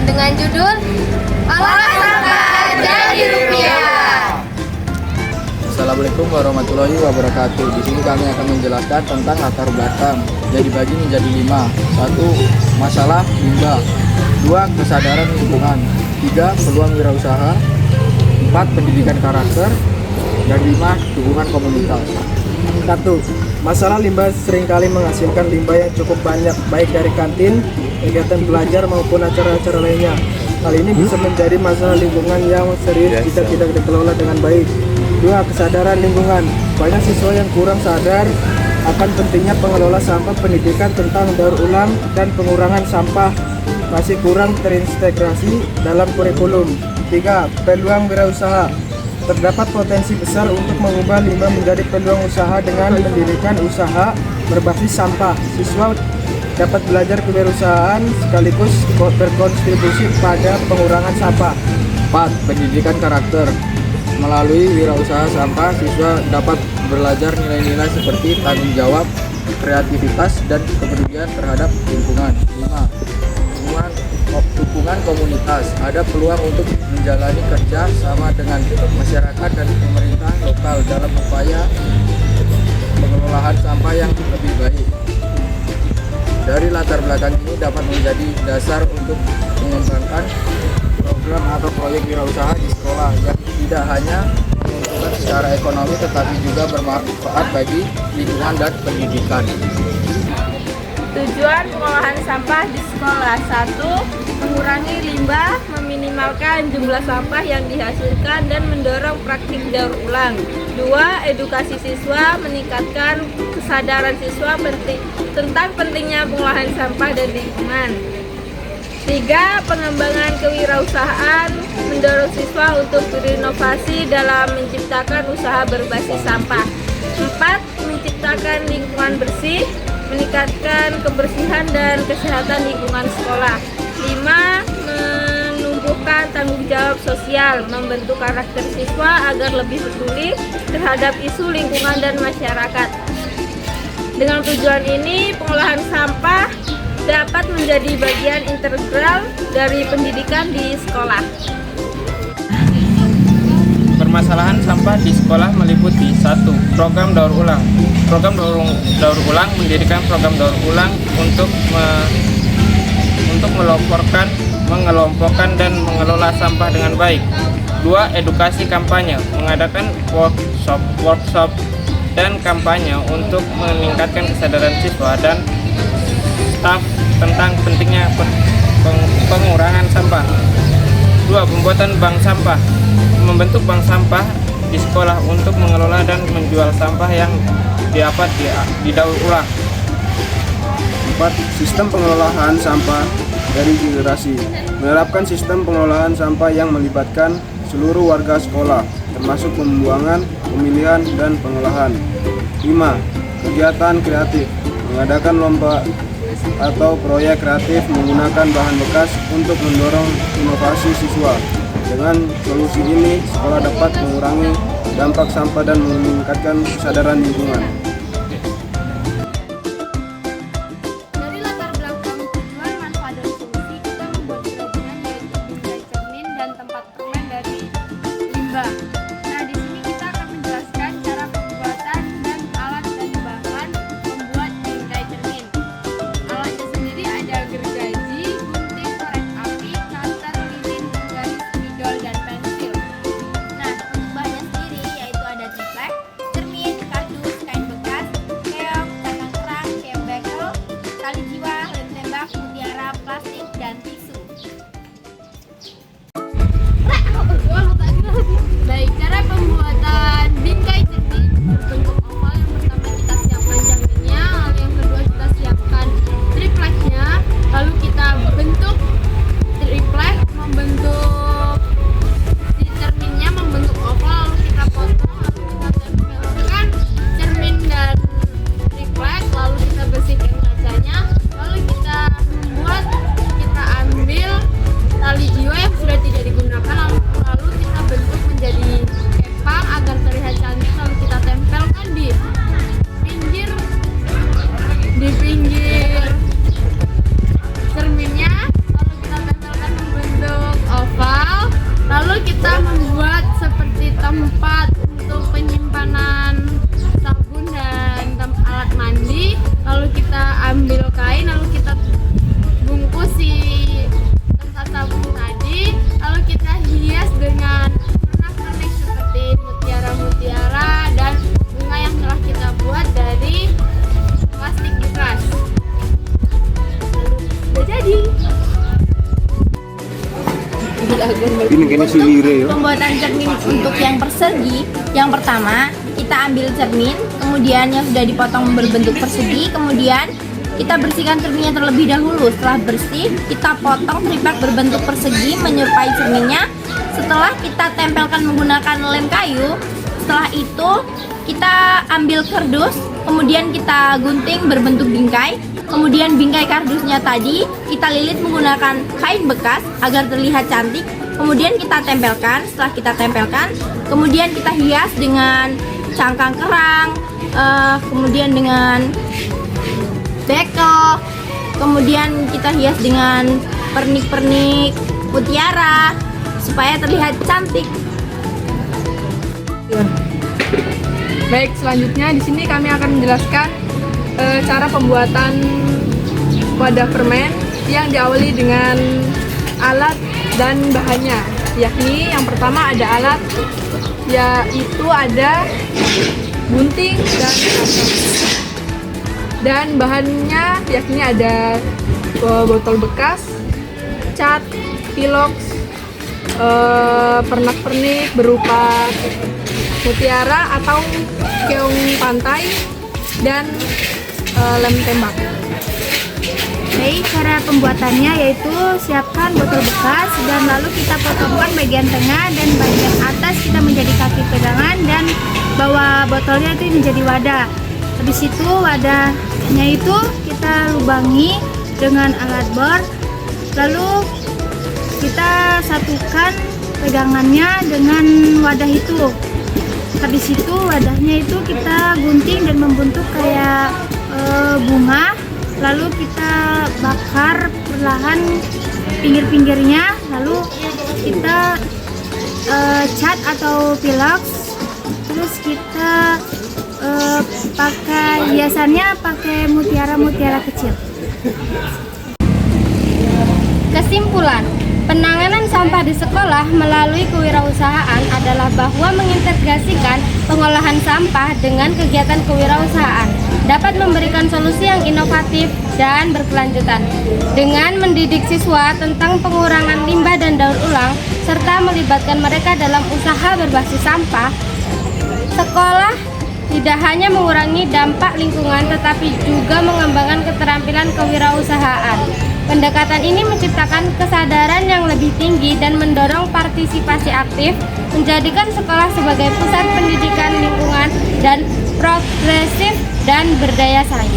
dengan judul Olah Sampah Jadi Rupiah. Assalamualaikum warahmatullahi wabarakatuh. Di sini kami akan menjelaskan tentang latar belakang. Jadi bagi menjadi 5. 1. Masalah limbah. 2. Kesadaran lingkungan. 3. Peluang wirausaha. 4. Pendidikan karakter. Dan 5. Dukungan komunitas. 1. Masalah limbah seringkali menghasilkan limbah yang cukup banyak, baik dari kantin, kegiatan belajar maupun acara-acara lainnya. Hal ini bisa menjadi masalah lingkungan yang serius jika tidak dikelola dengan baik. 2. Kesadaran lingkungan. Banyak siswa yang kurang sadar akan pentingnya pengelola sampah, pendidikan tentang daur ulang dan pengurangan sampah masih kurang terintegrasi dalam kurikulum. 3. Peluang wirausaha. Terdapat potensi besar untuk mengubah limbah menjadi peluang usaha dengan mendirikan usaha berbasis sampah. Siswa dapat belajar kewirausahaan sekaligus berkontribusi pada pengurangan sampah. 4. Pendidikan karakter. Melalui wirausaha sampah, siswa dapat belajar nilai-nilai seperti tanggung jawab, kreativitas, dan kepedulian terhadap lingkungan. 5. Dukungan komunitas. Ada peluang untuk menjalani kerja sama dengan masyarakat dan pemerintah lokal dalam upaya pengelolaan sampah yang lebih baik. Dari latar belakang ini dapat menjadi dasar untuk mengembangkan program atau proyek wirausaha di sekolah yang tidak hanya menguntungkan secara ekonomi tetapi juga bermanfaat bagi lingkungan dan pendidikan. Tujuan pengolahan sampah di sekolah. 1. Mengurangi limbah, meminimalkan jumlah sampah yang dihasilkan dan mendorong praktik daur ulang. 2. Edukasi siswa, meningkatkan kesadaran siswa tentang pentingnya pengolahan sampah dan lingkungan. 3. Pengembangan kewirausahaan, mendorong siswa untuk berinovasi dalam menciptakan usaha berbasis sampah. 4. Menciptakan lingkungan bersih, meningkatkan kebersihan dan kesehatan lingkungan sekolah. 5. Menumbuhkan tanggung jawab sosial, membentuk karakter siswa agar lebih peduli terhadap isu lingkungan dan masyarakat. Dengan tujuan ini, pengolahan sampah dapat menjadi bagian integral dari pendidikan di sekolah. Permasalahan sampah di sekolah meliputi 1. Program daur ulang. Program daur ulang mendirikan program daur ulang untuk mengelompokkan dan mengelola sampah dengan baik. 2. Edukasi kampanye. Mengadakan workshop dan kampanye untuk meningkatkan kesadaran siswa dan staf tentang pentingnya pengurangan sampah. 2. Pembuatan bank sampah. Membentuk bank sampah di sekolah untuk mengelola dan menjual sampah yang dapat didaur ulang. 4. Sistem pengelolaan sampah dari generasi. Menerapkan sistem pengelolaan sampah yang melibatkan seluruh warga sekolah, termasuk pembuangan, pemilihan, dan pengolahan. 5. Kegiatan kreatif. Mengadakan lomba atau proyek kreatif menggunakan bahan bekas untuk mendorong inovasi siswa. Dengan solusi ini, sekolah dapat mengurangi dampak sampah dan meningkatkan kesadaran lingkungan. Dari latar belakang tujuan, manfaat, dan solusi, kita membuat gabungan yaitu bingkai cermin dan tempat permen dari limbah. Nah, di sini kita akan menjelaskan cara pembuatan dan alat dan bahan membuat bingkai cermin. Alatnya sendiri ada gergaji, gunting, korek api, cutter, lilin, garis, spidol, dan pensil. Nah, untuk bahannya sendiri yaitu ada triplek, cermin, kardus, kain bekas, Pembuatan cermin untuk yang persegi, yang pertama kita ambil cermin, kemudian yang sudah dipotong berbentuk persegi, kemudian kita bersihkan cerminnya terlebih dahulu. Setelah bersih, kita potong triplek berbentuk persegi menyerupai cerminnya. Setelah kita tempelkan menggunakan lem kayu, setelah itu kita ambil kardus, kemudian kita gunting berbentuk bingkai. Kemudian bingkai kardusnya tadi kita lilit menggunakan kain bekas agar terlihat cantik. Kemudian kita tempelkan. Setelah kita tempelkan, kemudian kita hias dengan cangkang kerang, kemudian dengan bekel, kemudian kita hias dengan pernik-pernik mutiara supaya terlihat cantik. Baik, selanjutnya di sini kami akan menjelaskan cara pembuatan wadah permen yang diawali dengan alat dan bahannya. Yakni yang pertama ada alat, yaitu ada gunting dan kapas. Dan bahannya yakni ada botol bekas, cat, piloks, pernak-pernik berupa mutiara atau keong pantai, dan lem tembak. Baik, cara pembuatannya yaitu siapkan botol bekas dan lalu kita potongkan bagian tengah dan bagian atas kita menjadi kaki pegangan dan bawah botolnya itu menjadi wadah. Habis itu wadahnya itu kita lubangi dengan alat bor, lalu kita satukan pegangannya dengan wadah itu. Habis itu wadahnya itu kita gunting dan membentuk kayak bunga, lalu kita bakar perlahan pinggir-pinggirnya, lalu kita cat atau piloks, terus kita pakai hiasannya pakai mutiara-mutiara kecil. Kesimpulan, penanganan sampah di sekolah melalui kewirausahaan adalah bahwa mengintegrasikan pengolahan sampah dengan kegiatan kewirausahaan dapat memberikan solusi yang inovatif dan berkelanjutan. Dengan mendidik siswa tentang pengurangan limbah dan daur ulang, serta melibatkan mereka dalam usaha berbasis sampah, sekolah tidak hanya mengurangi dampak lingkungan tetapi juga mengembangkan keterampilan kewirausahaan. Pendekatan ini menciptakan kesadaran yang lebih tinggi dan mendorong partisipasi aktif, menjadikan sekolah sebagai pusat pendidikan lingkungan dan progresif dan berdaya saing.